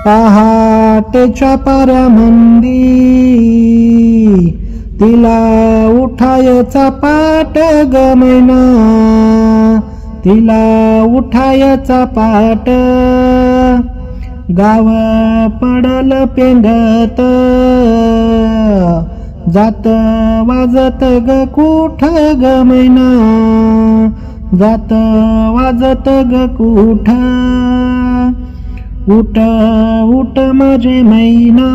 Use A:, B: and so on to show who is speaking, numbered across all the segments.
A: पहाटेच्या पाऱ्यामंदी तिला उठायचा पाट ग मैना, तिला उठायचा पाट. गाव पडल पेंगत जात वाजत ग कुठ ग मैना, जात वाजत ग कुठ. उठ उठ माझे मैना,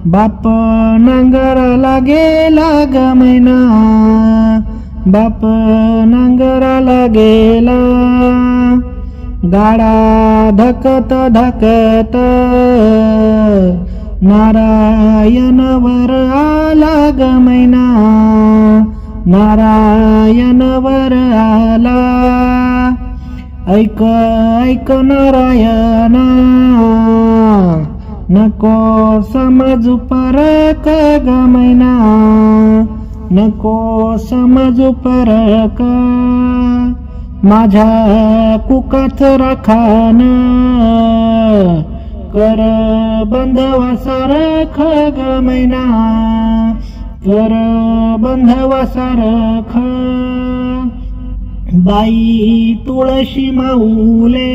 A: बाप नांगराला गेला ग मैना, बाप नांगराला गेला. गाडा धकत धकत नारायण वर आला ग मैना, नारायण वर आला. ऐक ऐक नारायणा, नको समजू परक ग मैना, नको समजू परक. माझ्या कुकाच राखान कर बंधवा सारख ग मैना, कर बंधवा सारख. बाई तुळशी माऊले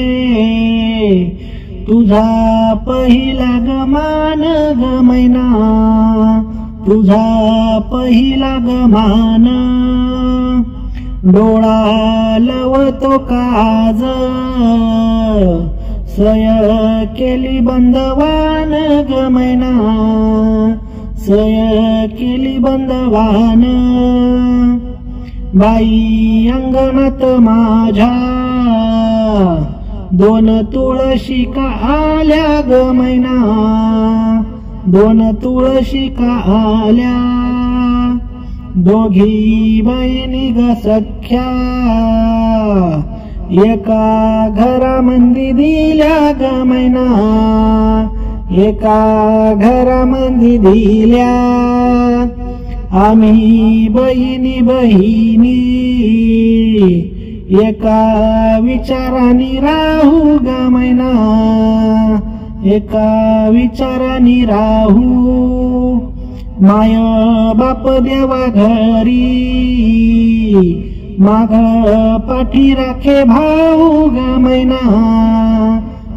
A: तुझा पहिला गमान ग मैना, तुझा पहिला गमान. डोळा लवतो काज सय केली बंदवान ग मैना, सय केली बंदवान. बाई अंगणात माझ्या दोन तुळशिका आल्या ग मैना, दोन तुळशिका आल्या. दोघी बहिणी ग सख्या एका घरामंदी दिल्या ग मैना, एका घरामंदी दिल्या. आम्ही बहिणी बहिणी एका विचारानी राहू ग मैना, एका विचारानी राहू. माय बाप देवा घरी माग पाठी राखे भाऊ ग मैना,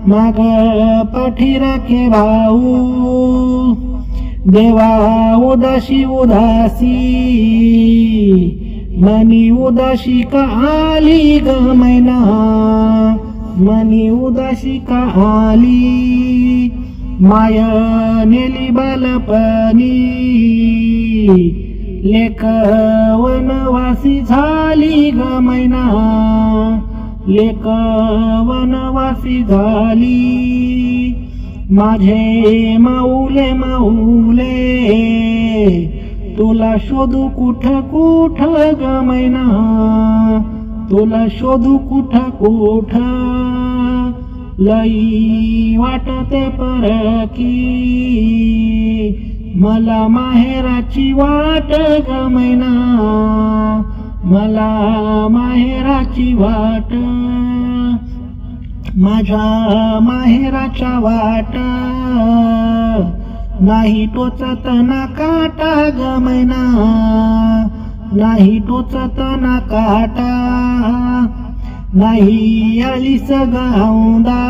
A: माग पाठी राखे भाऊ. देवा उदासी उदासी मनी उदासी का आली ग मैना, मनी उदासी का आली. माय नेली बालपणी लेक वनवासी झाली ग मैना, लेक वनवासी झाली. माझे माऊले माऊले तुला शोधू कुठ कुठ ग मैना, तुला शोधू कुठ कुठ. लई वाटते परकी मला माहेराची वाट ग मैना, मला माहेराची वाट. माझ्या माहेराच्या वाट नाही टोचत ना काटा ग मैना, नाही टोचत ना काटा. नाही आली सगौंदा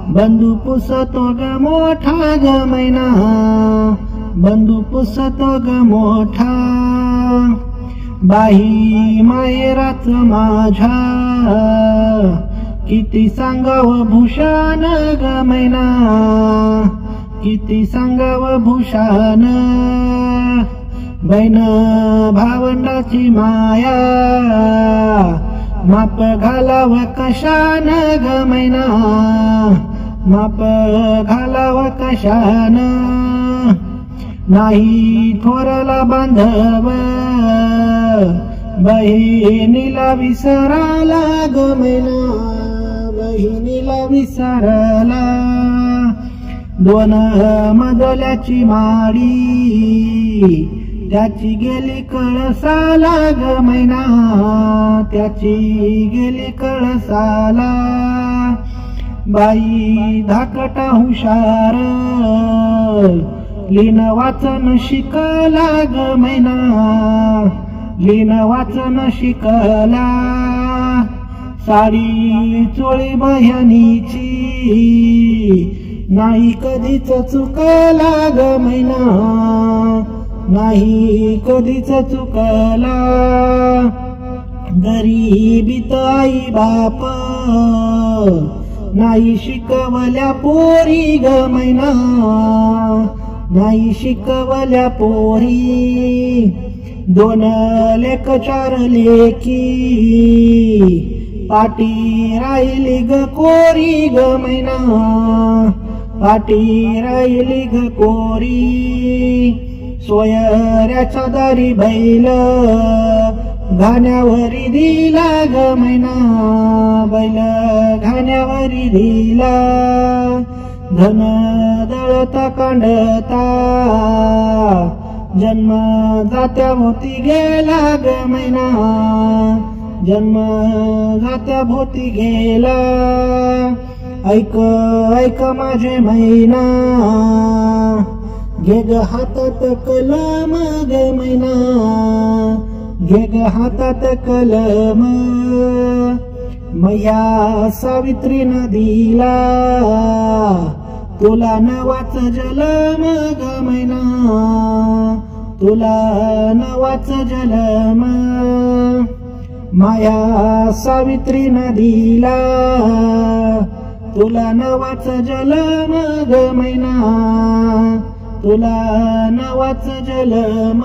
A: बंधू पुसतो ग मोठा ग मैना, बंधू पुसतो ग मोठा. बाई मायराच माझ्या किती सांगाव भूषण ग मैना, किती सांगाव भूषण. बहीण भावंडाची माया माप घालाव कशान ग मैना, माप घालाव कशान. नाही थोरला बांधव बहिणीला विसराला ग मैना, बहिणीला विसराला. दोन मजल्याची माडी त्याची गेली कळसाला ग मैना, त्याची गेली कळसाला. बाई धाकटा हुशार लिन वाचन शिकला ग मैना लिन वाचन शिकला साडी चोळी बह्यानीची नाही कधीच चुकला ग मैना नाही कधीच चुकला गरिबीत आई बाप नाही शिकवल्या पोरी ग मैना नाही शिकवल्या पोरी दोन लेक चार लेकी पाटी राहिली ग कोरी ग मैना पाटी राहिली ग कोरी सोयऱ्याच्या दारी बैल घाण्यावरी दिला ग मैना बैल घाण्यावरी दिला धन दळता कांडता जन्म जात्या भोवती गेला ग मैना जन्म जात्या भोवती गेला ऐक ऐक माझे मैना घे ग हातात कलम ग मैना घे ग हातात कलम मैया सावित्रीनं दिला तुला नवाच जलम ग मैना तुला नवाच जलम माया सावित्रीनं दिला तुला नवाच जलम ग मैना तुला नवाच जलम